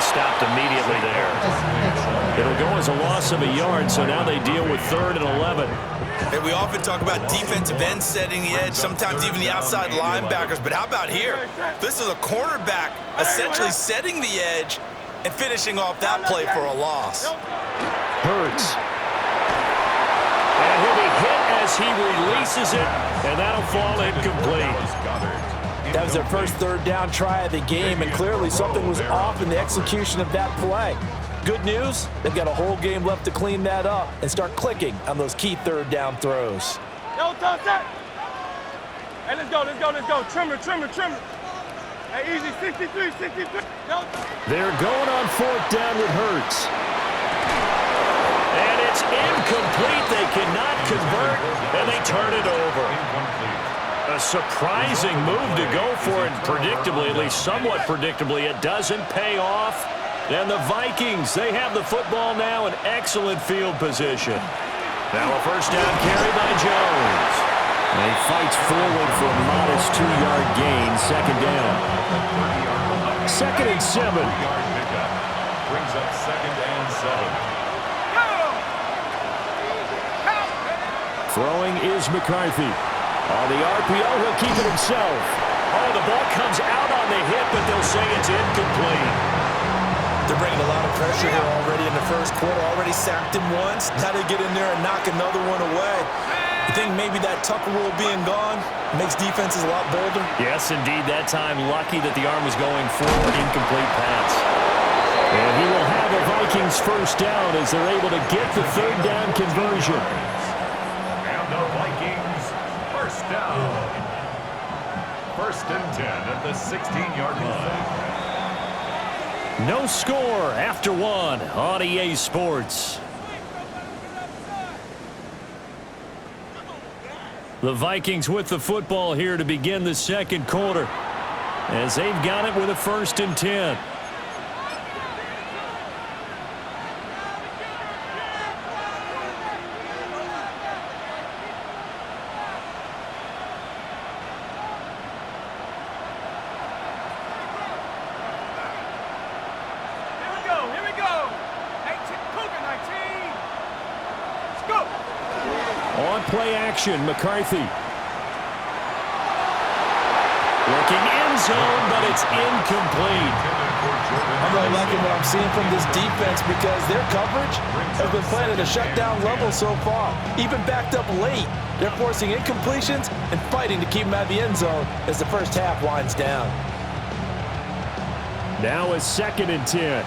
stopped immediately there. It'll go as a loss of a yard, so now they deal with 3rd and 11. Hey, we often talk about defensive ends setting the edge, sometimes even the outside linebackers, but how about here? This is a cornerback essentially setting the edge and finishing off that play for a loss. Hurts. And he'll be hit as he releases it, and that'll fall incomplete. That was their first 3rd down try of the game, and clearly something was off in the execution of that play. Good news, they've got a whole game left to clean that up and start clicking on those key 3rd down throws. Yo, toss that. Hey, let's go. Trimmer. Hey, easy, 63. Yo. They're going on 4th down with Hurts. And it's incomplete. They cannot convert, and they turn it over. A surprising move to go for it predictably, at least somewhat predictably. It doesn't pay off. And the Vikings, they have the football now in excellent field position. Now a 1st down carry by Jones. And he fights forward for a modest 2-yard gain, 2nd down. 2nd and 7. Brings up 2nd and 7. Throwing is McCarthy. On the RPO, he'll keep it himself. Oh, the ball comes out on the hit, but they'll say it's incomplete. They're bringing a lot of pressure here already in the first quarter. Already sacked him once. Now they get in there and knock another one away. You think maybe that Tucker rule being gone makes defenses a lot bolder? Yes, indeed. That time, lucky that the arm was going for an incomplete pass. And he will have a Vikings 1st down as they're able to get the 3rd down conversion. And the Vikings 1st down. 1st and 10 at the 16-yard line. No score after 1 on EA Sports. The Vikings with the football here to begin the 2nd quarter as they've got it with a 1st and 10. Play action, McCarthy. Looking end zone, but it's incomplete. I'm really liking what I'm seeing from this defense because their coverage has been playing at a shutdown level so far. Even backed up late, they're forcing incompletions and fighting to keep them out of the end zone as the first half winds down. Now a 2nd and 10.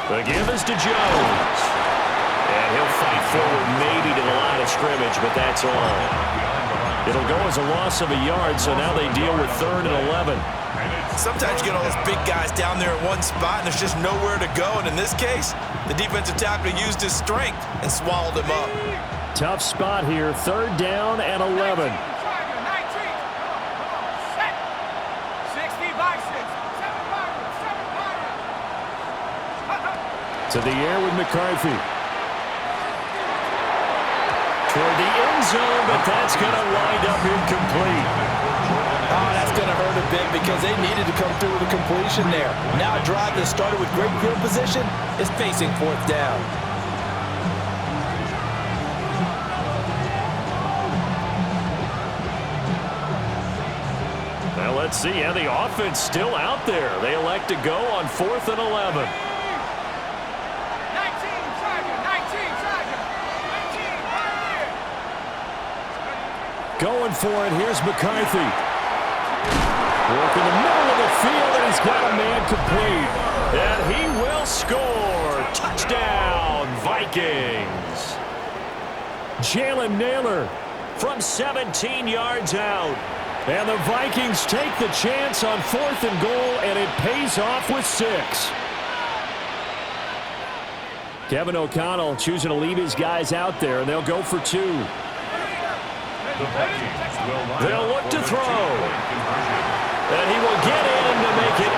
The give is to Jones. And he'll fight forward maybe to the line of scrimmage, but that's all. It'll go as a loss of a yard, so now they deal with 3rd and 11. Sometimes you get all those big guys down there in one spot, and there's just nowhere to go. And in this case, the defensive tackle used his strength and swallowed him up. Tough spot here, 3rd down and 11. To the air with McCarthy. Toward the end zone, but that's going to wind up incomplete. Oh, that's going to hurt a bit because they needed to come through with a completion there. Now a drive that started with great field position is facing 4th down. Well, let's see how the offense still out there. They elect to go on 4th and 11. Going for it, here's McCarthy. Work in the middle of the field, and he's got a man complete. And he will score. Touchdown, Vikings. Jalen Naylor from 17 yards out. And the Vikings take the chance on 4th and goal, and it pays off with 6. Kevin O'Connell choosing to leave his guys out there, and they'll go for 2. They'll look to throw. And he will get in to make it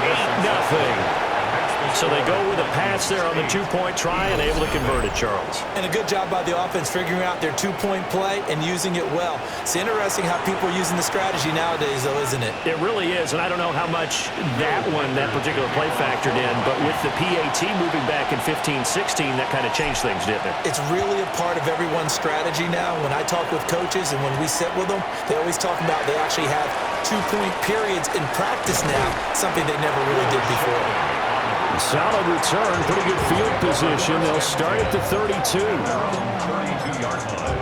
8-0. So they go with a pass there on the two-point try and able to convert it, Charles. And a good job by the offense figuring out their two-point play and using it well. It's interesting how people are using the strategy nowadays, though, isn't it? It really is, and I don't know how much that particular play factored in, but with the PAT moving back in 15-16, that kind of changed things, didn't it? It's really a part of everyone's strategy now. When I talk with coaches and when we sit with them, they always talk about they actually have two-point periods in practice now, something they never really did before. Solid return, pretty good field position. They'll start at the 32. 32-yard line.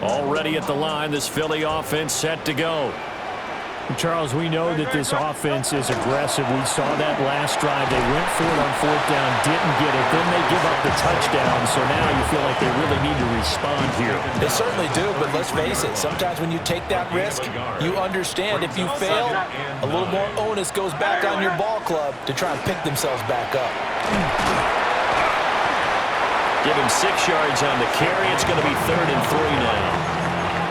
Already at the line, this Philly offense set to go. Charles, we know that this offense is aggressive. We saw that last drive. They went for it on fourth down, didn't get it. Then they give up the touchdown. So now you feel like they really need to respond here. They certainly do, but let's face it. Sometimes when you take that risk, you understand if you fail, a little more onus goes back on your ball club to try and pick themselves back up. Give him 6 yards on the carry. It's going to be 3rd and 3 now.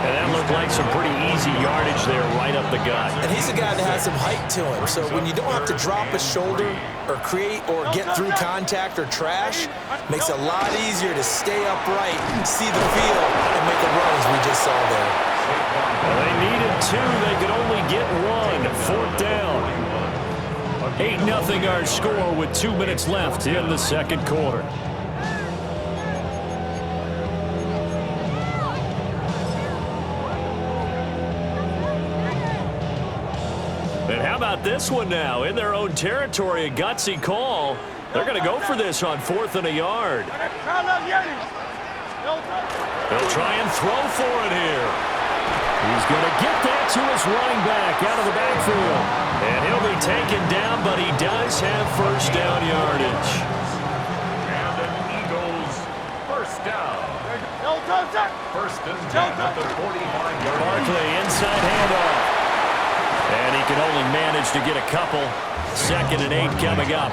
And that looked like some pretty easy yardage there right up the gut. And he's a guy that has some height to him. So when you don't have to drop a shoulder or create or get through contact or trash, makes it a lot easier to stay upright, see the field, and make a run as we just saw there. Well, they needed 2. They could only get 1. 4th down. 8-0 our score with 2 minutes left in the second quarter. And how about this one now? In their own territory, a gutsy call. They're going to go for this on 4th and a yard. They'll try and throw for it here. He's going to get that to his running back out of the backfield. And he'll be taken down, but he does have first down yardage. And an Eagles first down. First and 10 at the 45-yard line. Barkley inside handoff. And he can only manage to get a couple. 2nd and 8 coming up.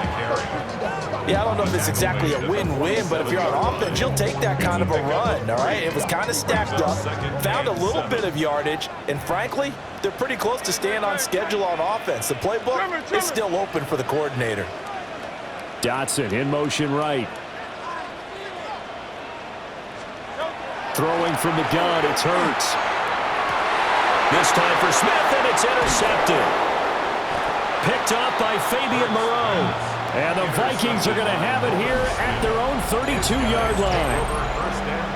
Yeah, I don't know if it's exactly a win-win, but if you're on offense, you'll take that kind of a run, all right? It was kind of stacked up, found a little bit of yardage, and frankly, they're pretty close to staying on schedule on offense. The playbook is still open for the coordinator. Dotson in motion right. Throwing from the gun, it's Hurts. This time for Smith, and it's intercepted. Picked off by Fabian Moreau. And the Vikings are going to have it here at their own 32-yard line.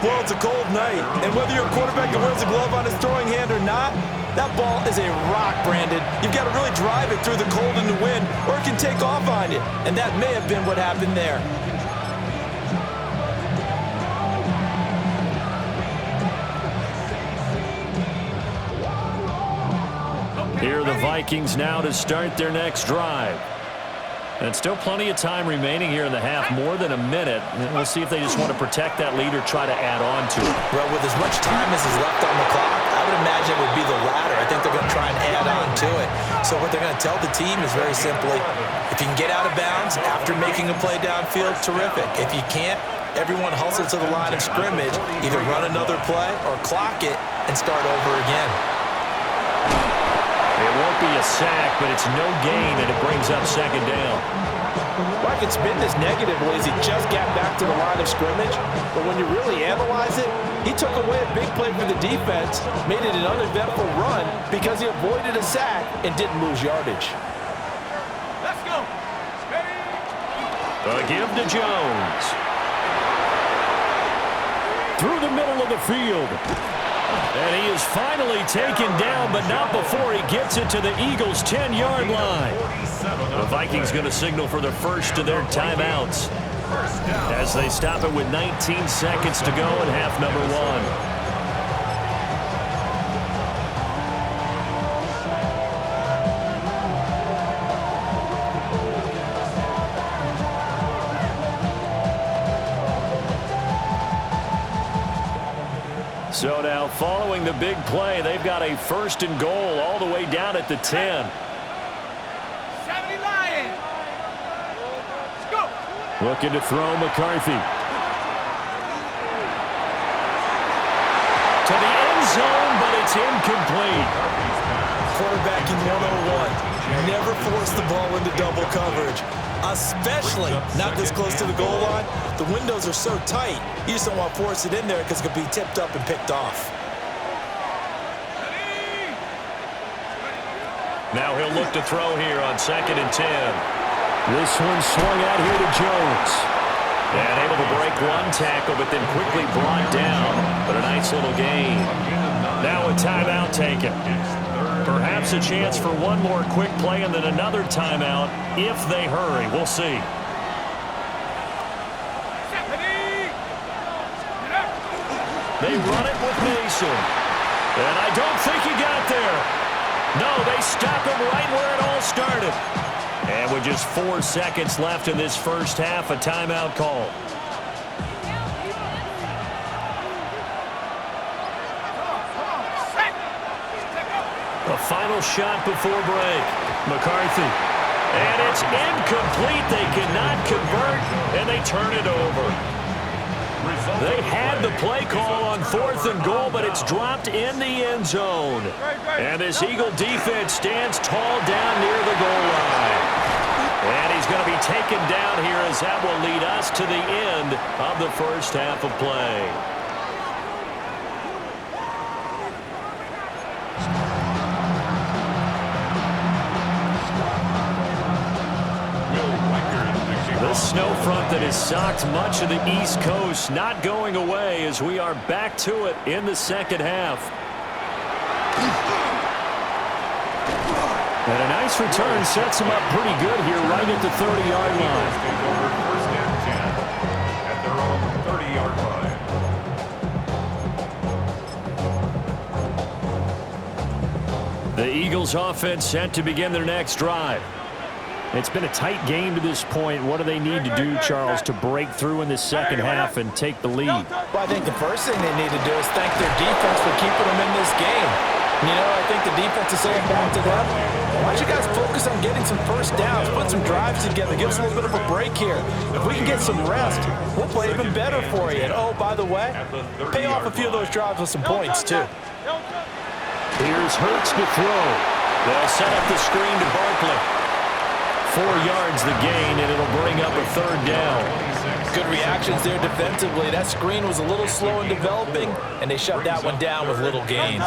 Well, it's a cold night, and whether you're a quarterback that wears a glove on his throwing hand or not, that ball is a rock, Brandon. You've got to really drive it through the cold and the wind, or it can take off on you. And that may have been what happened there. Here are the Vikings now to start their next drive. And still plenty of time remaining here in the half, more than a minute. And we'll see if they just want to protect that lead or try to add on to it. Well, with as much time as is left on the clock, I would imagine it would be the latter. I think they're going to try and add on to it. So what they're going to tell the team is very simply, if you can get out of bounds after making a play downfield, terrific. If you can't, everyone hustle to the line of scrimmage, either run another play or clock it and start over again. It won't be a sack, but it's no gain, and it brings up 2nd down. Well, I could spin this negatively as he just got back to the line of scrimmage, but when you really analyze it, he took away a big play for the defense, made it an uneventful run because he avoided a sack and didn't lose yardage. Let's go. A give to Jones. Through the middle of the field. And he is finally taken down, but not before he gets it to the Eagles' 10-yard line. The Vikings going to signal for the first of their timeouts as they stop it with 19 seconds to go in half number 1. So now, following the big play, they've got a 1st and goal all the way down at the 10. 70 Lions. Let's go. Looking to throw McCarthy. To the end zone, but it's incomplete. Quarterbacking 101. Never force the ball into double coverage, especially not this close to the goal line. The windows are so tight, you just don't want to force it in there because it could be tipped up and picked off. Now he'll look to throw here on 2nd and 10. This one swung out here to Jones. And able to break one tackle, but then quickly brought down. But a nice little gain. Now a timeout taken. Perhaps a chance for one more quick play and then another timeout if they hurry. We'll see. They run it with Mason. And I don't think he got there. No, they stop him right where it all started. And with just 4 seconds left in this first half, a timeout call. A final shot before break. McCarthy. And it's incomplete. They cannot convert, and they turn it over. They had the play call on 4th and goal, but it's dropped in the end zone. And this Eagle defense stands tall down near the goal line. And he's going to be taken down here as that will lead us to the end of the first half of play. The snow front that has socked much of the East Coast not going away as we are back to it in the second half. And a nice return sets him up pretty good here right at the 30-yard line. First and 10 at their own 30-yard line. The Eagles offense set to begin their next drive. It's been a tight game to this point. What do they need to do, Charles, to break through in the second half and take the lead? Well, I think the first thing they need to do is thank their defense for keeping them in this game. You know, I think the defense is saying back to them, why don't you guys focus on getting some first downs, put some drives together, give us a little bit of a break here. If we can get some rest, we'll play even better for you. And, oh, by the way, pay off a few of those drives with some points, too. Here's Hurts to throw. They'll set up the screen to Barkley. 4 yards the gain, and it'll bring up a 3rd down. Good reactions there defensively. That screen was a little slow in developing, and they shut that one down with little gain.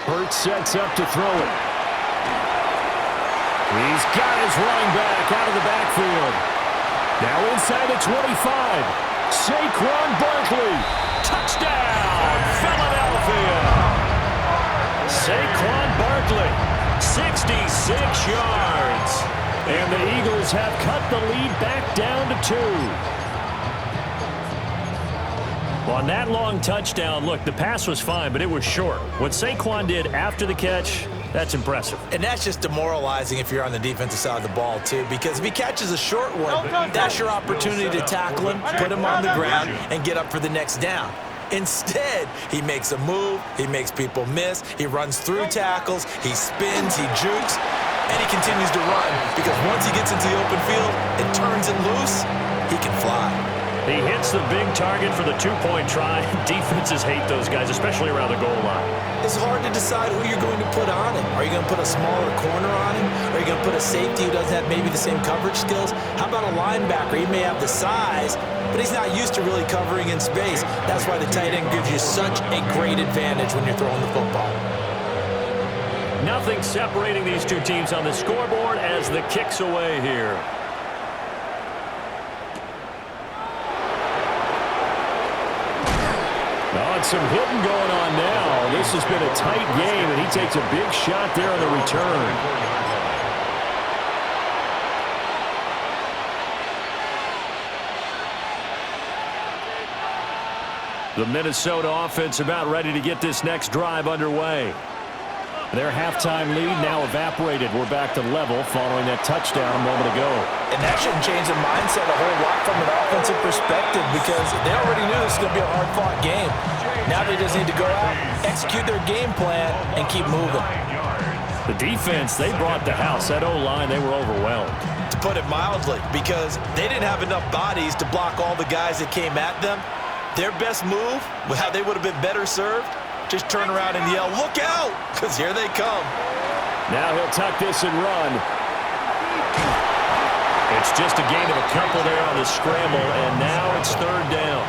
Hurts sets up to throw it. He's got his running back out of the backfield. Now inside the 25. Saquon Barkley. Touchdown, Philadelphia. Saquon Barkley, 66 yards. And the Eagles have cut the lead back down to 2. Well, on that long touchdown, look, the pass was fine, but it was short. What Saquon did after the catch, that's impressive. And that's just demoralizing if you're on the defensive side of the ball, too, because if he catches a short one, that's your opportunity to tackle him, put him on the ground, and get up for the next down. Instead, he makes a move, he makes people miss, he runs through tackles, he spins, he jukes, and he continues to run because once he gets into the open field and turns it loose, he can fly. He hits the big target for the 2-point try. Defenses hate those guys, especially around the goal line. It's hard to decide who you're going to put on him. Are you going to put a smaller corner on him? Are you going to put a safety who doesn't have maybe the same coverage skills? How about a linebacker? He may have the size, but he's not used to really covering in space. That's why the tight end gives you such a great advantage when you're throwing the football. Nothing separating these two teams on the scoreboard as the kick's away here. Oh, it's some hitting going on now. This has been a tight game, and he takes a big shot there on the return. The Minnesota offense about ready to get this next drive underway. Their halftime lead now evaporated. We're back to level following that touchdown a moment ago. And that shouldn't change the mindset a whole lot from an offensive perspective because they already knew this was going to be a hard-fought game. Now they just need to go out, execute their game plan, and keep moving. The defense, they brought the house. That O-line, they were overwhelmed. To put it mildly, because they didn't have enough bodies to block all the guys that came at them. Their best move, how they would have been better served, just turn around and yell, "Look out!" because here they come. Now he'll tuck this and run. It's just a gain of a couple there on the scramble, and now it's third down.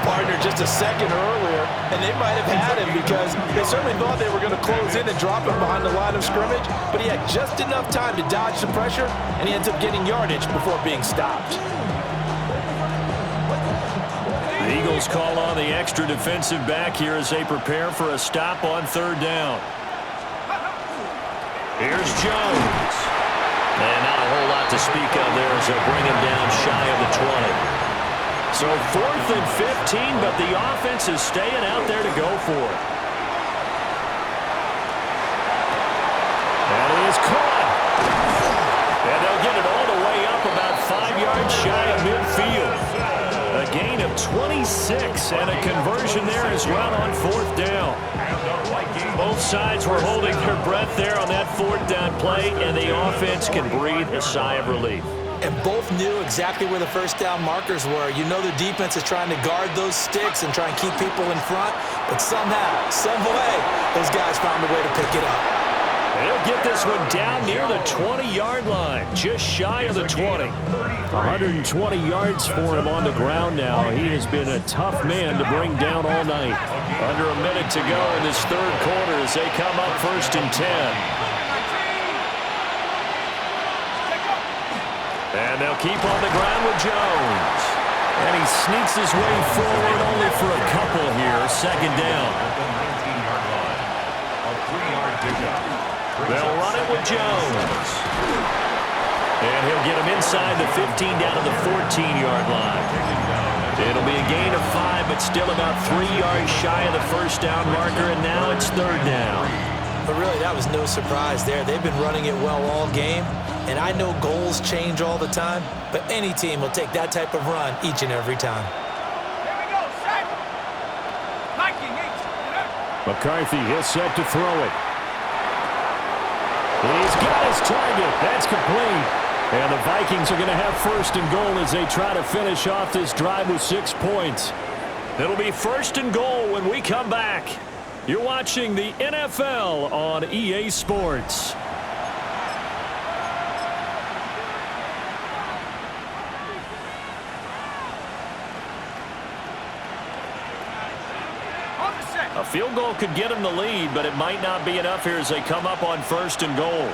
Partner just a second earlier, and they might have had him because they certainly thought they were going to close in and drop him behind the line of scrimmage, but he had just enough time to dodge the pressure, and he ends up getting yardage before being stopped. The Eagles call on the extra defensive back here as they prepare for a stop on third down. Here's Jones. And not a whole lot to speak of there as they'll bring him down shy of the 20. So 4th and 15, but the offense is staying out there to go for it. That is caught. And they'll get it all the way up about 5 yards shy of midfield. A gain of 26 and a conversion there as well on 4th down. Both sides were holding their breath there on that 4th down play, and the offense can breathe a sigh of relief. And both knew exactly where the first down markers were. You know the defense is trying to guard those sticks and try and keep people in front, but somehow, some way, those guys found a way to pick it up. They'll get this one down near the 20-yard line, just shy of the 20. 120 yards for him on the ground now. He has been a tough man to bring down all night. Under a minute to go in this third quarter as they come up 1st and 10. And they'll keep on the ground with Jones. And he sneaks his way forward only for a couple here. 2nd down. They'll run it with Jones. And he'll get him inside the 15 down to the 14-yard line. It'll be a gain of 5, but still about 3 yards shy of the first down marker, and now it's 3rd down. But really, that was no surprise there. They've been running it well all game, and I know goals change all the time, but any team will take that type of run each and every time. Here we go, set. Viking, McCarthy, he'll set to throw it. He's got his target. That's complete. And the Vikings are going to have 1st and goal as they try to finish off this drive with 6 points. It'll be 1st and goal when we come back. You're watching the NFL on EA Sports. A field goal could get them the lead, but it might not be enough here as they come up on 1st and goal.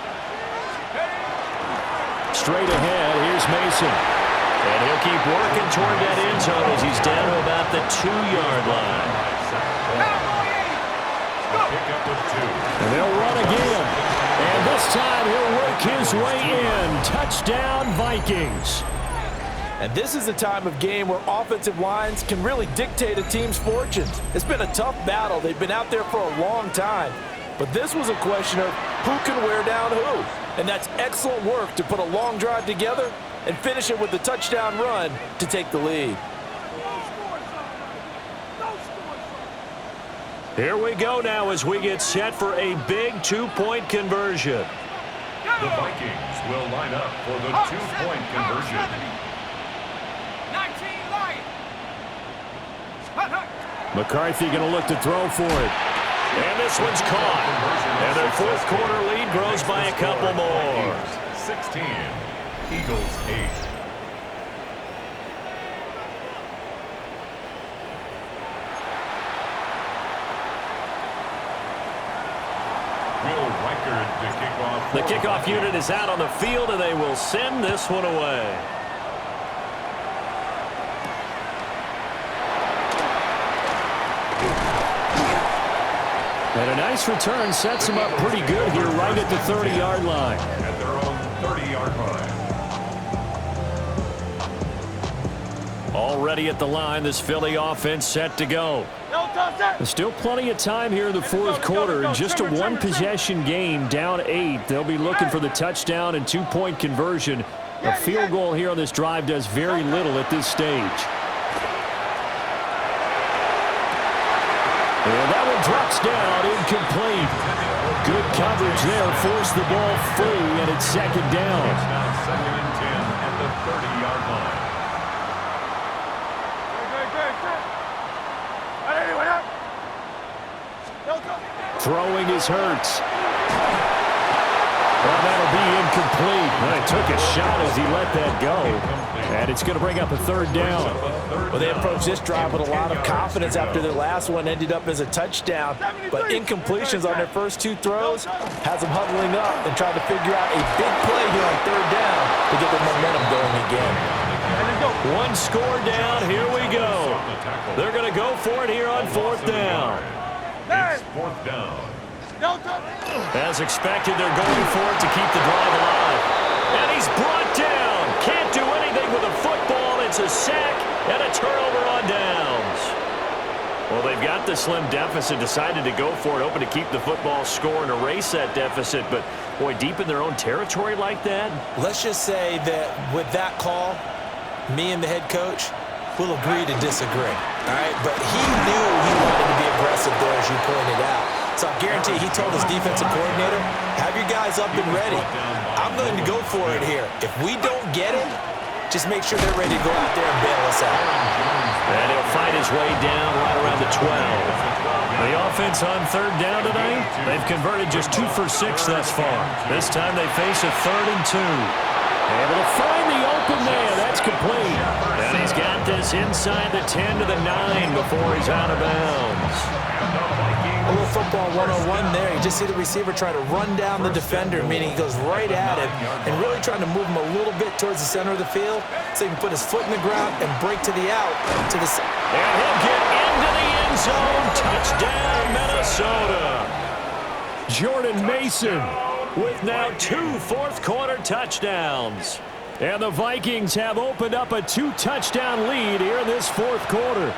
Straight ahead, here's Mason. And he'll keep working toward that end zone as he's down to about the 2-yard line. And they'll run again. And this time he'll work his way in. Touchdown, Vikings. And this is a time of game where offensive lines can really dictate a team's fortunes. It's been a tough battle. They've been out there for a long time. But this was a question of who can wear down who. And that's excellent work to put a long drive together and finish it with the touchdown run to take the lead. Here we go now as we get set for a big 2-point conversion. The Vikings will line up for the 2-point conversion. 19 Lions. McCarthy going to look to throw for it. And this one's caught. And their 4th quarter lead grows by a couple more. 16, Eagles 8. The kickoff unit is out on the field, and they will send this one away. And a nice return sets them up pretty good here right at the 30-yard line. At their own 30-yard line. Already at the line, this Philly offense set to go. There's still plenty of time here in the 4th quarter. Just a one-possession game, down 8. They'll be looking for the touchdown and 2-point conversion. A field goal here on this drive does very little at this stage. And that one drops down, incomplete. Good coverage there, forced the ball free, and it's 2nd down. It's now 2nd and 10 at the 30-yard line. Throwing is Hurts. Well, that'll be incomplete. Well, he took a shot as he let that go. And it's going to bring up a third down. Well, they approached this drive with a lot of confidence after their last one ended up as a touchdown. But incompletions on their first two throws has them huddling up and trying to figure out a big play here on third down to get their momentum going again. One score down. Here we go. They're going to go for it here on fourth down. It's fourth down. As expected, they're going for it to keep the drive alive. And he's brought down. Can't do anything with a football. It's a sack and a turnover on downs. Well, they've got the slim deficit, decided to go for it, hoping to keep the football score and erase that deficit. But, boy, deep in their own territory like that. Let's just say that with that call, me and the head coach will agree to disagree. All right? But he knew he wanted to be aggressive there, as you pointed out. So I guarantee he told his defensive coordinator, have your guys up and ready. I'm going to go for it here. If we don't get it, just make sure they're ready to go out there and bail us out. And he'll fight his way down right around the 12. The offense on third down tonight, they've converted just 2 for 6 thus far. This time they face a 3rd and 2. Able to find the open man. That's complete. And he's got this inside the 10 to the 9 before he's out of bounds. A little football 101 there. You just see the receiver trying to run down the defender, meaning he goes right at him and really trying to move him a little bit towards the center of the field so he can put his foot in the ground and break to the out to the side. And he'll get into the end zone. Touchdown, Minnesota. Jordan Mason With now 2 fourth-quarter touchdowns. And the Vikings have opened up a 2-touchdown lead here in this fourth quarter.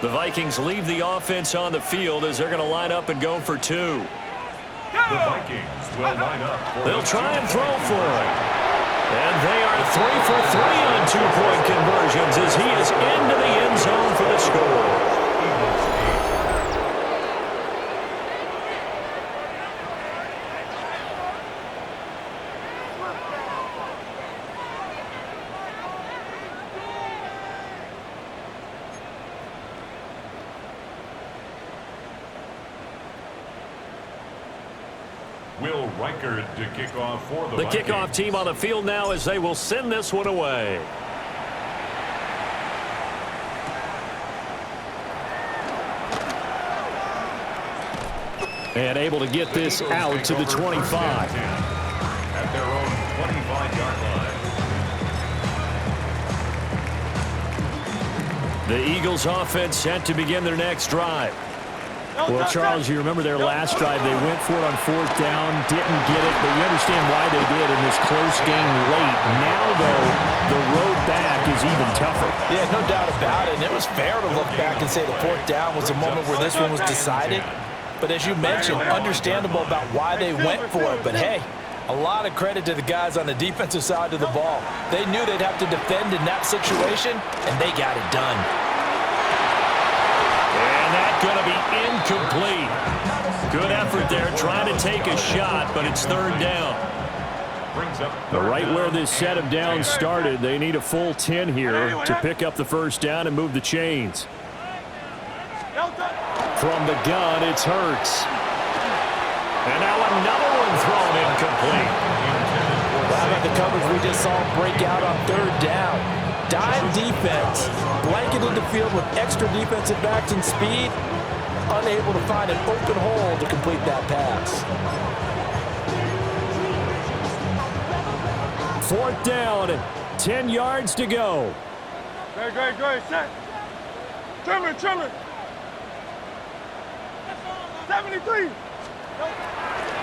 The Vikings leave the offense on the field as they're going to line up and go for 2. The Vikings will line up. They'll try and throw for it. And they are 3 for 3 on 2-point conversions as he is into the end zone for the score. Will Reichard to kick off for the Vikings. Kickoff team on the field now as they will send this one away. And able to get this out to the 25. At their own 25-yard line. The Eagles offense set to begin their next drive. Well, Charles, you remember their last drive. They went for it on fourth down, didn't get it, but you understand why they did in this close game late. Now, though, the road back is even tougher. Yeah, no doubt about it. And it was fair to look back and say the fourth down was the moment where this one was decided. But as you mentioned, understandable about why they went for it. But, hey, a lot of credit to the guys on the defensive side of the ball. They knew they'd have to defend in that situation, and they got it done. And that's going to be incomplete. Good effort there trying to take a shot, but it's third down. Right where this set of downs started, they need a full 10 here to pick up the first down and move the chains. From the gun, it's Hurts. And now another one thrown incomplete. How about the coverage we just saw break out on third down? Dime defense, blanketed the field with extra defensive backs and speed, unable to find an open hole to complete that pass. Fourth down, 10 yards to go. Great, set. Trimmer. 73.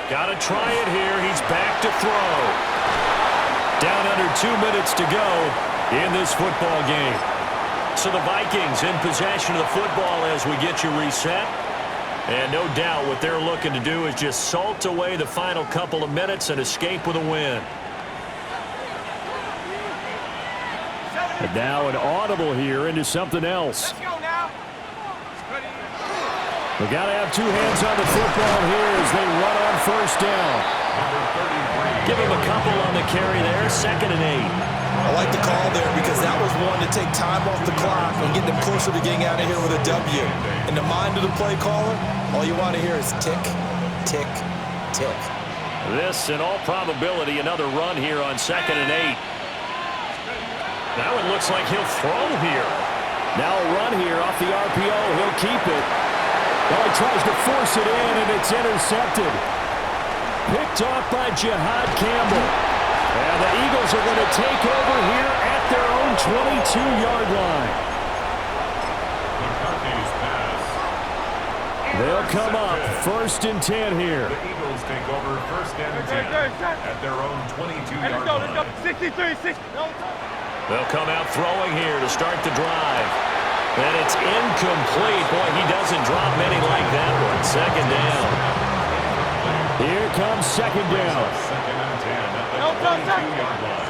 Got to try it here. He's back to throw. Down under 2 minutes to go in this football game. So the Vikings in possession of the football as we get you reset. And no doubt what they're looking to do is just salt away the final couple of minutes and escape with a win. And now an audible here into something else. We got to have two hands on the football here as they run on first down. Give him a couple on the carry there. 2nd and 8. I like the call there because that was one to take time off the clock and get them closer to getting out of here with a W. In the mind of the play caller, all you want to hear is tick, tick, tick. This, in all probability, another run here on 2nd and 8. Now it looks like he'll throw here. Now a run here off the RPO. He'll keep it. Well, he tries to force it in, and it's intercepted. Picked off by Jihad Campbell. And the Eagles are going to take over here at their own 22-yard line. McCarthy's pass. They'll come up 1st and 10 here. The Eagles take over 1st and 10 at their own 22-yard Let's go. line. 63, 60. They'll come out throwing here to start the drive. And it's incomplete. Boy, he doesn't drop many like that one. 2nd down. Here comes 2nd down. 2nd and 10 at the 22-yard line.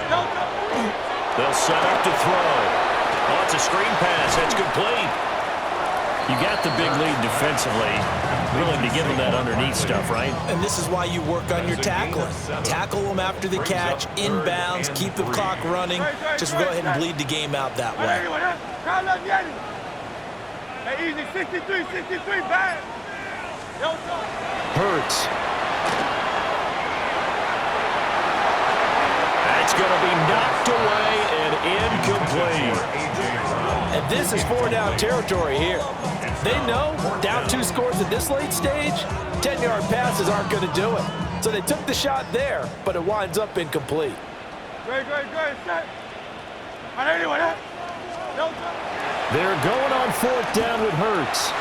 They'll set up to throw. Oh, it's a screen pass. That's complete. You got the big lead defensively. Willing to give them that underneath stuff, right? And this is why you work on your tackling. Tackle them after the catch, inbounds, keep the clock running. Just go ahead and bleed the game out that way. Hey, easy, 63, 63, bad. Hurts. That's going to be knocked away and incomplete. And this is 4-down territory here. They know down 2 scores at this late stage, 10-yard passes aren't going to do it. So they took the shot there, but it winds up incomplete. Great, set. They're going on 4th down with Hurts.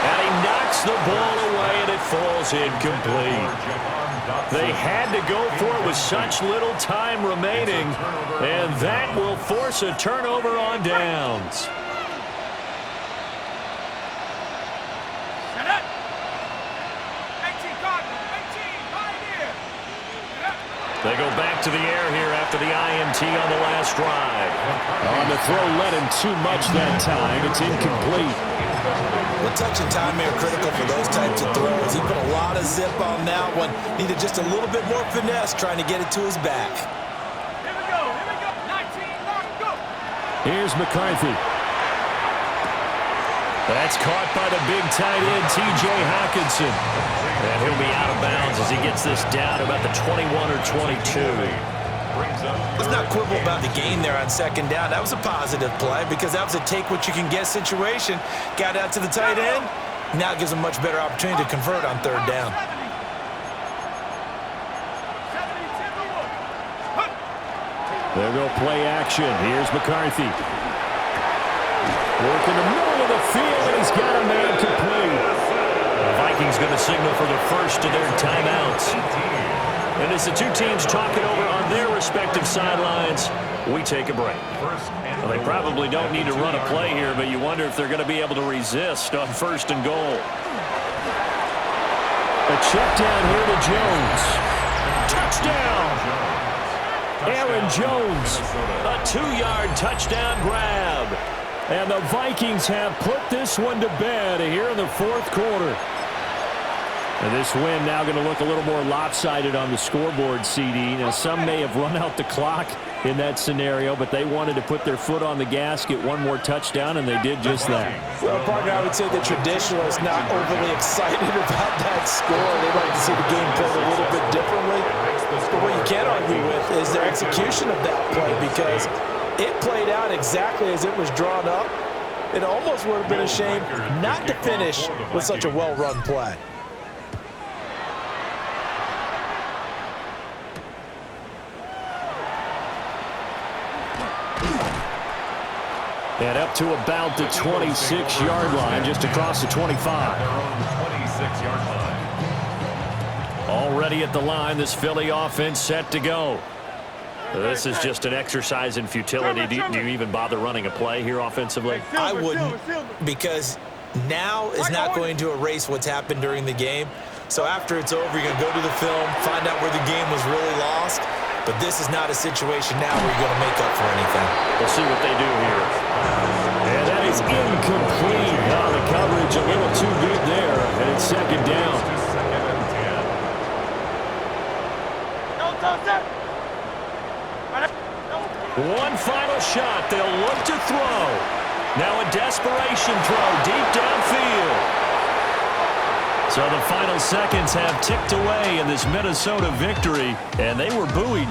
And he knocks the ball away, and it falls incomplete. They had to go for it with such little time remaining, and that will force a turnover on downs. They go back to the air here after the INT on the last drive. On the throw, led him too much that time. It's incomplete. The touch and time are critical for those types of throws. He put a lot of zip on that one. Needed just a little bit more finesse trying to get it to his back. Here we go. 19, lock, go. Here's McCarthy. That's caught by the big tight end, T.J. Hockenson. And he'll be out of bounds as he gets this down about the 21 or 22. Let's not quibble about the gain there on 2nd down. That was a positive play because that was a take-what-you-can-get situation. Got out to the tight end. Now it gives him a much better opportunity to convert on 3rd down. There go play action. Here's McCarthy. Working the middle of the field, and he's got a man complete. The Vikings going to signal for the first of their timeouts. And as the two teams talk it over on their respective sidelines, we take a break. Well, they probably don't need to run a play here, but you wonder if they're going to be able to resist on 1st and goal. A check down here to Jones. Touchdown! Aaron Jones, a 2-yard touchdown grab. And the Vikings have put this one to bed here in the 4th quarter. And this win now going to look a little more lopsided on the scoreboard, CD. Now, some may have run out the clock in that scenario, but they wanted to put their foot on the gas, get one more touchdown, and they did just that. Well, partner, I would say the traditionalists not overly excited about that score. They'd like to see the game played a little bit differently. But what you can't argue with is their execution of that play, because it played out exactly as it was drawn up. It almost would have been a shame not to finish with such a well-run play. And up to about the 26-yard line, just across the 25. 26-yard line. Already at the line, this Philly offense set to go. This is just an exercise in futility. Do you even bother running a play here offensively? I wouldn't, because now is not going to erase what's happened during the game. So after it's over, you're going to go to the film, find out where the game was really lost. But this is not a situation now where you're going to make up for anything. We'll see what they do here. And that is incomplete. Oh, the coverage a little too good there. And it's 2nd down. One final shot. They'll look to throw. Now a desperation throw deep downfield. So the final seconds have ticked away in this Minnesota victory, and they were buoyed